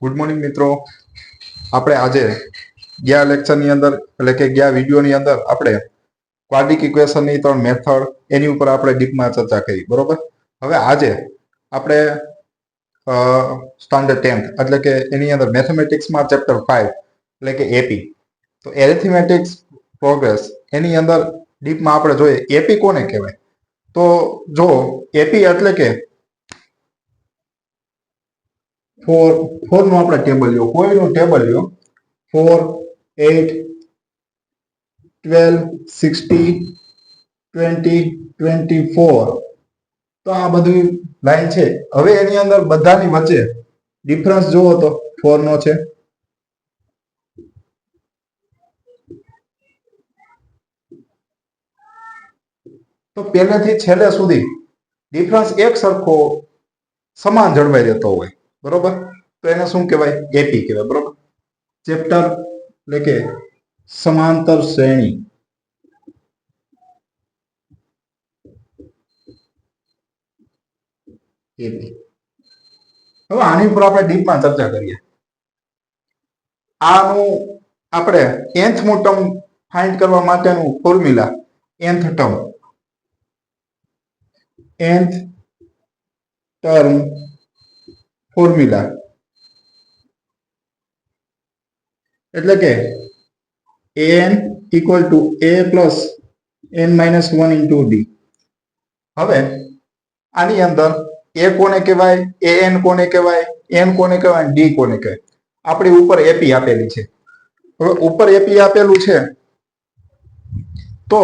Good morning મિત્રો. આપણે આજે ગયા લેક્ચરની અંદર એટલે કે ગયા વિડીયોની અંદર આપણે ક્વાડ્રિક ઇક્વેશનની 3 મેથડ એની ઉપર આપણે ડીપમાં ચર્ચા કરી, બરોબર. હવે આજે આપણે સ્ટાન્ડર્ડ 10th એટલે કે એની અંદર મેથેમેટિક્સમાં ચેપ્ટર 5 એટલે કે એપી, તો એરિથમેટિક્સ પ્રોગ્રેસ એની અંદર ડીપમાં આપણે જોઈએ એપી કોને કહેવાય. તો જો એપી એટલે કે ફોર નું આપણે ટેબલ લ્યો, કોઈનું ટેબલ લ્યો 4, 8, 12, 60, 20, 24. તો આ બધી લાઈન છે. હવે એની અંદર બધાની વચ્ચે ડિફરન્સ જુઓ તો 4 નો છે. તો પહેલેથી છેલ્લે સુધી ડિફરન્સ એક સરખો સમાન જળવાઈ રહેતો હોય, બરોબર. તો એને શું કહેવાય? એપી કહેવાય, બરોબર. ચેપ્ટર એટલે કે સમાંતર શ્રેણી. એપી. હવે આની ઉપર આપણે ડીપમાં ચર્ચા કરીએ. આનું આપણે nth ટર્મ ફાઇન્ડ કરવા માટેનું ફોર્મ્યુલા nth ટર્મ ફોર્મ્યુલા એટલે કે an equal to a plus n minus 1 into d. હવે આની અંદર a કોને કહેવાય, an કોને કહેવાય, n કોને કહેવાય, d કોને કહેવાય. આપણી ઉપર એપી આપેલી છે. હવે ઉપર એપી આપેલું છે તો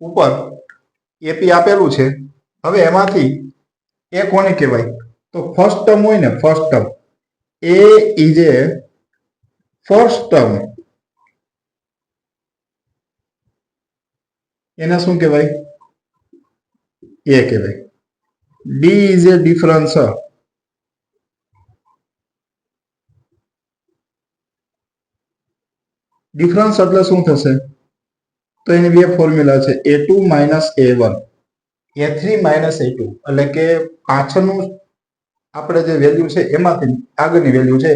ઉપર એપી આપેલું છે. હવે એમાંથી એ કોને કહેવાય? તો ફર્સ્ટ ટર્મ હોય ને, first term A is A first term, એને શું કહેવાય? એ કહેવાય. D is A difference. Difference એટલે શું થશે? તો એની બે ફોર્મ્યુલા છે, a2 minus a1, a3 minus a2. એટલે કે પાછળનું આપણે જે વેલ્યુ છે એમાંથી આગળની વેલ્યુ છે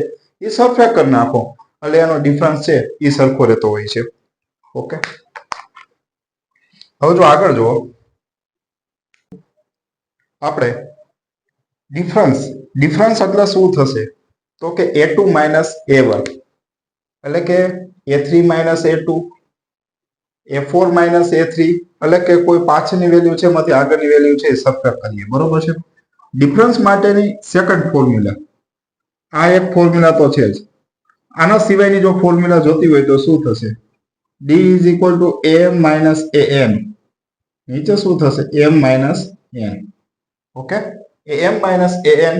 એ સબટ્રેક્ટ કરી નાખો એટલે એનો ડિફરન્સ છે એ સરખો રહેતો હોય છે. ઓકે. હવે જો આગળ જુઓ, આપણે ડિફરન્સ એટલે શું થશે? તો કે a2 માઇનસ a1 એટલે કે a3 minus a2, a4 minus a3 એટલે કે કોઈ પાછળની વેલ્યુ છે એમાંથી આગળની વેલ્યુ છે એ સબટ્રેક્ટ કરીએ, બરોબર છે. ડિફરન્સ માટેની સેકન્ડ ફોર્મ્યુલા, આ એક ફોર્મ્યુલા તો છે જ. આના સિવાયની જો ફોર્મ્યુલા જોતી હોય તો શું થશે? d is equal to am minus an. નીચે શું થશે? m minus n. Okay. am minus an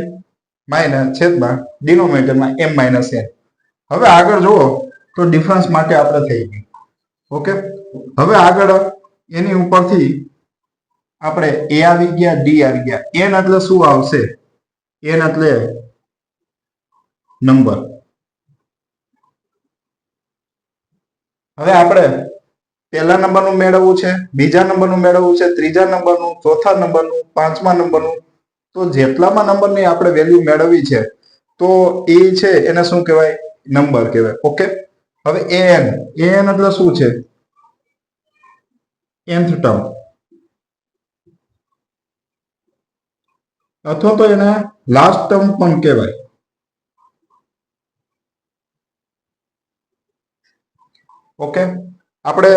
minus છેદમાં ડિનોમિનેટરમાં m માઇનસ n. હવે આગળ જુઓ તો ડિફરન્સ માટે આપણે થઈ ગયું. ઓકે. હવે આગળ એની ઉપરથી આપણે a આવી ગયા, d આવી ગયા. n એટલે શું આવશે? n એટલે નંબર. હવે આપણે પહેલા નંબરનું મેળવવું છે, બીજા નંબરનું મેળવવું છે, ત્રીજા નંબરનું, ચોથા નંબરનું, પાંચમા નંબરનું. તો જેટલામાં નંબરની આપણે વેલ્યુ મેળવવી છે તો એ છે એને શું કહેવાય? નંબર કહેવાય. ઓકે. હવે an એટલે શું છે? nth ટર્મ, અથવા તો એને લાસ્ટ ટર્મ પણ કહેવાય. ઓકે. આપણે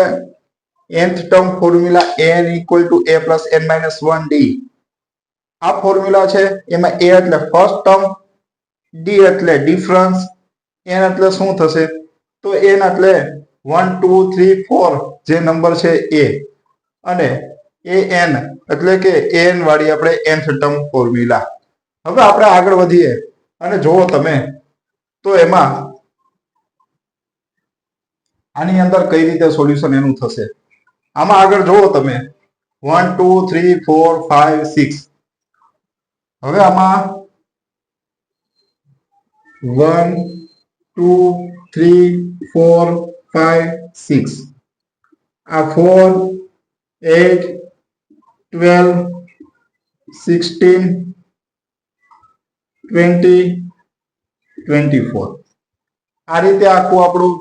nth term formula n equal to a plus n minus 1d. આ ફોર્મ્યુલા છે. એમાં a એટલે ફર્સ્ટ ટર્મ, d એટલે ડિફરન્સ, n એટલે શું થશે? તો n એટલે 1 2 3 4 જે નંબર છે એ, અને an એટલે કે an વાળી આપણે nth ટર્મ ફોર્મ્યુલા. હવે આપણે આગળ વધીએ અને જોવો તમે તો એમાં આની અંદર કઈ રીતે સોલ્યુશન એનું થશે. આમાં આગળ જોવો તમે 1 2 3 4 5 6. હવે આમાં 1 2 3 4 5 6 આ 4 8 12 16 20 24 આ રીતે આખું આપણું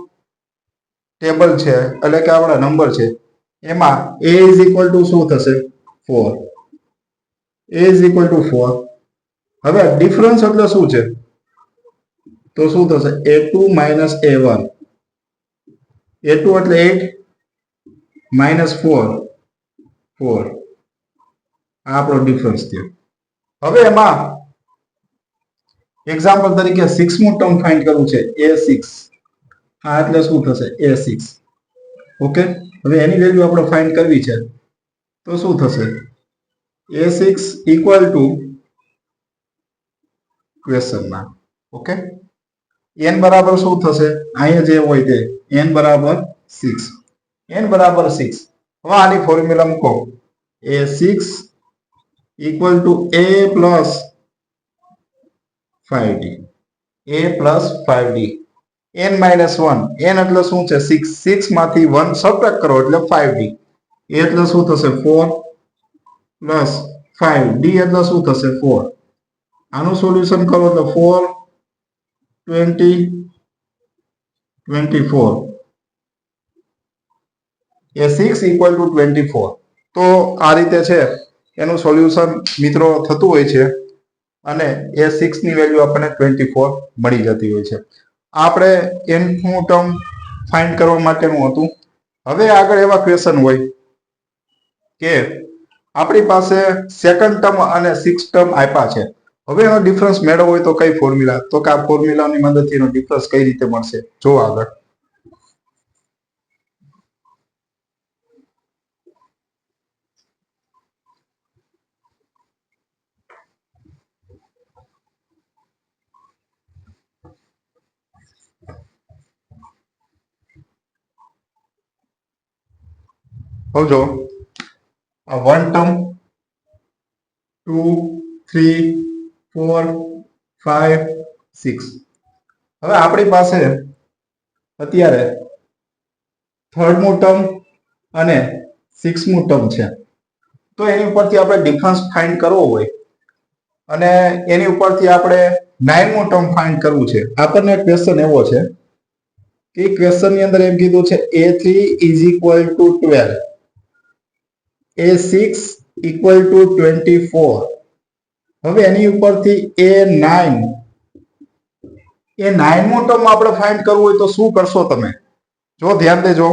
ટેબલ છે એટલે કે આપણા નંબર છે એમાં a ઇઝ ઇક્વલ ટુ શું થશે 4 a ઇઝ ઇક્વલ ટુ 4 હવે ડિફરન્સ એટલે શું છે તો શું થશે a2 માઇનસ a1 a2 એટલે 8 માઇનસ 4 4 આ આપણો ડિફરન્સ થયો હવે એમાં એક્ઝામ્પલ તરીકે 6મું ટર્મ ફાઇન્ડ કરવું છે a6 આ એટલે શું થશે a6 ઓકે હવે એની વેલ્યુ આપણે ફાઇન્ડ કરવી છે તો શું થશે a6 equal to question mark okay n બરાબર શું થશે અહીંયા જે હોય તે n બરાબર 6 n બરાબર 6 હવે આની ફોર્મ્યુલા મૂકો a6 equal to a plus 5d a plus 5d n minus 1 n એટલે શું છે 6 6 માંથી 1 સબટ્રેક્ટ કરો એટલે 5d a એટલે શું થશે 4 પ્લસ 5 d એટલે શું થશે 4 આનું સોલ્યુશન કરો એટલે 4 20 24 a6 ઇક્વલ ટુ 24 તો આ રીતે છે એનું સોલ્યુશન મિત્રો થતું હોય છે અને a6 ની વેલ્યુ આપણને 24 મળી જતી હોય છે આપણે nનું ટર્મ ફાઇન્ડ કરવા માટેનું હતું હવે આગળ એવા ક્વેશ્ચન હોય કે આપણી પાસે સેકન્ડ ટર્મ અને 6 ટર્મ આપ્યા છે હવે એનો ડિફરન્સ મેળવવો હોય તો કઈ ફોર્મ્યુલા તો કે આ ફોર્મ્યુલાની મદદથી એનો ડિફરન્સ કઈ રીતે મળશે જો આગળ હવે જો આ 1 ટર્મ 2 3 4 5 6 હવે આપણી પાસે અત્યારે થર્ડમું ટર્મ અને 6મું ટર્મ છે તો એની ઉપરથી આપણે ડિફરન્સ ફાઇન્ડ કરવો હોય અને એની ઉપરથી આપણે 9મું ટર્મ ફાઇન્ડ કરવું છે આપણને ક્વેશ્ચન એવો છે કે ક્વેશ્ચન ની અંદર એમ કીધું છે a3 is equal to 12 a6 equal to 24 હવે એની ઉપરથી a9 9મું ટર્મ આપણે ફાઇન્ડ કરવું હોય તો શું કરશો તમે જો ધ્યાન દેજો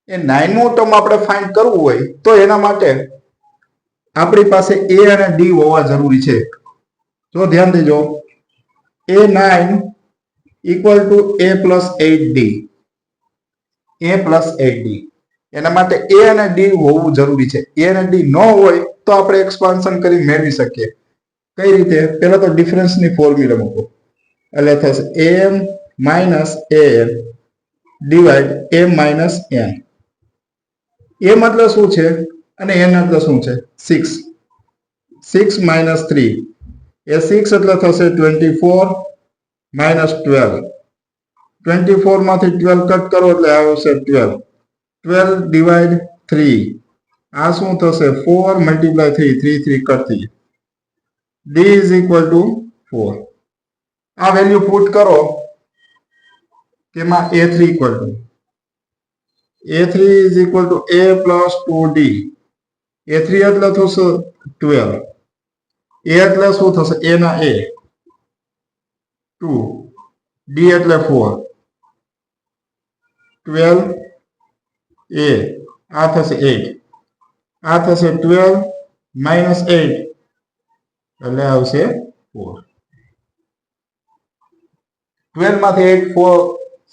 એ 9મું ટર્મ આપણે ફાઇન્ડ કરવું હોય તો એના માટે આપણી પાસે a અને d હોવા જરૂરી છે જો ધ્યાન દેજો a9 equal to a plus 8d a plus 8d એના માટે a અને d હોવું જરૂરી છે a અને d ન હોય તો આપણે એક્સપાન્શન કરી મેળવી શકીએ કઈ રીતે પહેલા તો ડિફરન્સ ની ફોર્મ્યુલા મૂકો એટલે થશે am minus an divide m minus n m એટલે શું છે અને n એટલે શું છે 6 6 માઇનસ 3 એ 6 એટલે થશે 24 માઇનસ 12 24 માંથી 12 કટ કરો એટલે આવશે 12 12 ડિવાઇડ 3 આ શું થશે 4 મલ્ટીપ્લાય 3 3 3 કટ થઈ d ઇઝ ઇક્વલ ટુ 4 આ વેલ્યુ પુટ કરો તેમાં a3 equal to a3 is equal to a plus 2d a3 એટલે થશે 12 a એટલે શું થશે a ના a 2 d એટલે 4 12 a આ થશે 8 આ થશે 12 માઇનસ 8 એટલે આવશે 4 12 માંથી 8 4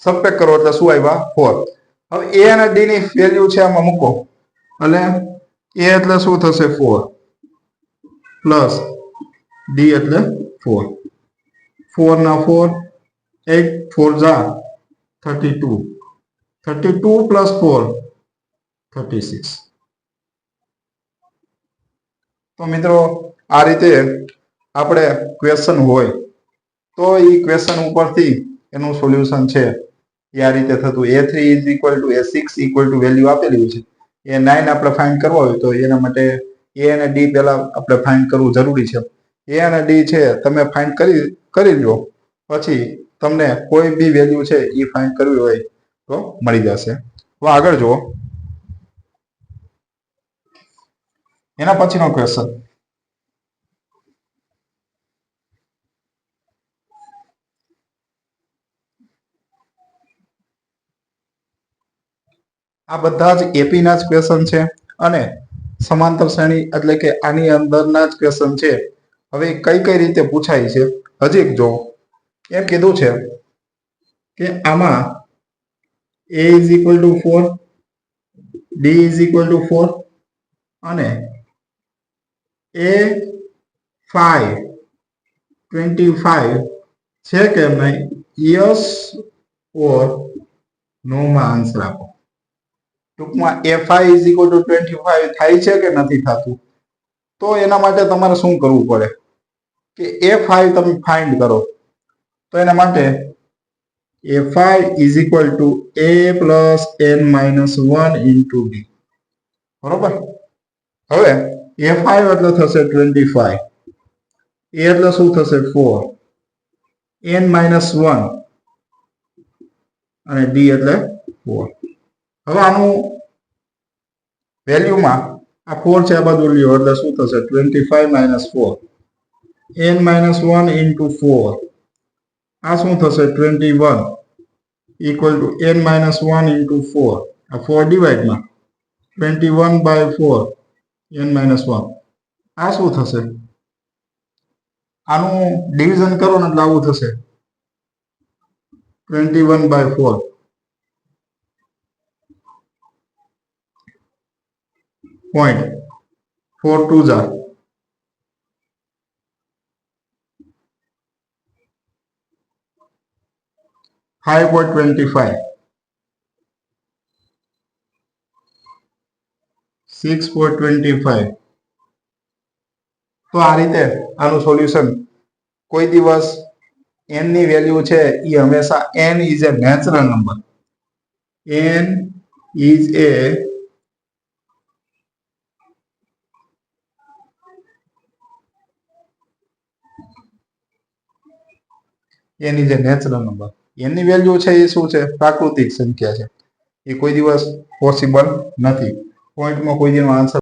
સબટ્રેક્ટ કરો એટલે શું આવ્યા 4 હવે a અને d ની વેલ્યુ છે આમાં મૂકો એટલે a એટલે શું થશે 4 પ્લસ d એટલે 4 4 ના 4 8 4 જા 32 32 પ્લસ 4 36 તો મિત્રો આ રીતે આપણે ક્વેશ્ચન હોય તો એ ક્વેશ્ચન ઉપરથી એનું સોલ્યુશન છે એ આ રીતે થતું a3 is equal to a6 equal to value આપેલી હોય છે એ 9 આપણે ફાઇન્ડ કરવા હોય તો એના માટે એ અને ડી પહેલા આપણે ફાઇન્ડ કરવું જરૂરી છે. એ અને ડી છે તમે ફાઇન્ડ કરી લો, પછી તમને કોઈ બી વેલ્યુ છે એ ફાઇન્ડ કરવી હોય તો મળી જશે. તો આગળ જુઓ, એના પછીનો ક્વેશ્ચન, આ બધા જ એપી ના જ ક્વેશ્ચન છે અને સમાંતર શ્રેણી એટલે કે આની અંદરના જ ક્વેશ્ચન છે. હવે કઈ કઈ રીતે પૂછાય છે હજી એક જો, એમ કીધું છે કે આમાં a is equal to 4, d is equal to 4 અને a 5 25 છે કે નહીં, યસ ઓર નો માં આન્સર આપો. ટૂંકમાં a5 ઇઝ ઇક્વલ ટુ 25 થાય છે કે નથી થતું? તો એના માટે તમારે શું કરવું પડે કે a5 તમે ફાઇન્ડ કરો. તો એના માટે a5 is equal to a plus n minus 1 into d. બરોબર? હવે a5 એટલે થશે 25, a એટલે શું થશે 4, n માઇનસ 1 અને d એટલે 4. હવે આનું વેલ્યુમાં આ 4 છે આ બાજુ લ્યો એટલે શું થશે 25 માઇનસ 4, n માઇનસ 1 ઇન્ટુ 4, આ શું થશે 21 equal to n minus 1 into 4, આ 4 ડિવાઇડમાં 21 બાય 4 n માઇનસ 1, આ શું થશે? આનું ડિવિઝન કરો ને એટલે આવું થશે 21 બાય 4 પોઈન્ટ 4 2 જા 5.25 6.25. તો આ રીતે આનું સોલ્યુશન. કોઈ દિવસ n ની વેલ્યુ છે એ હંમેશા n is A natural number, n is A natural number. n ની વેલ્યુ છે એ શું છે? પ્રાકૃતિક સંખ્યા છે. એ કોઈ દિવસ પોસિબલ નથી. પોઈન્ટમાં કોઈ દિવસ આન્સર